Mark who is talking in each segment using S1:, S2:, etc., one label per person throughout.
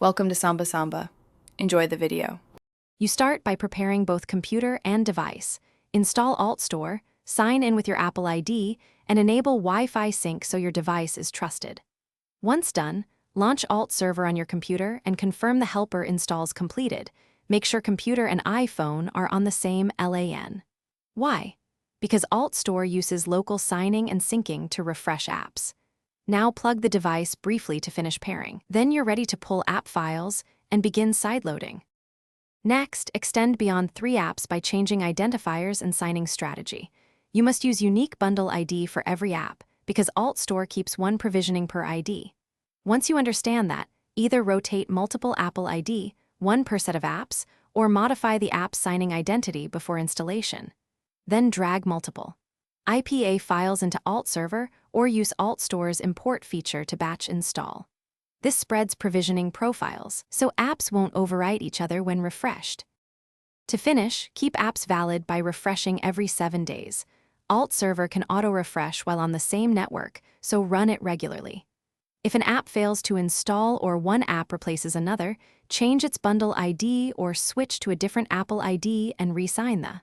S1: Welcome to Samba Samba. Enjoy the video.
S2: You start by preparing both computer and device. Install Altstore, sign in with your Apple ID, and enable Wi-Fi sync so your device is trusted. Once done, launch Alt Server on your computer and confirm the helper install's completed. Make sure computer and iPhone are on the same LAN. Why? Because Altstore uses local signing and syncing to refresh apps. Now plug the device briefly to finish pairing. Then you're ready to pull app files and begin sideloading. Next, extend beyond 3 apps by changing identifiers and signing strategy. You must use unique bundle ID for every app because Altstore keeps one provisioning per ID. Once you understand that, either rotate multiple Apple ID, one per set of apps, or modify the app's signing identity before installation. Then drag multiple IPA files into Alt Server or use Altstore's import feature to batch install. This spreads provisioning profiles, so apps won't overwrite each other when refreshed. To finish, keep apps valid by refreshing every 7 days. Alt Server can auto-refresh while on the same network, so run it regularly. If an app fails to install or one app replaces another, change its bundle ID or switch to a different Apple ID and re-sign the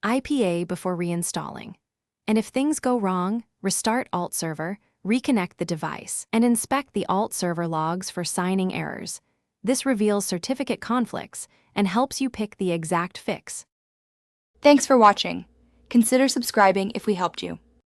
S2: IPA before reinstalling. And if things go wrong, restart Alt Server, reconnect the device, and inspect the Alt Server logs for signing errors. This reveals certificate conflicts and helps you pick the exact fix.
S3: Thanks for watching. Consider subscribing if we helped you.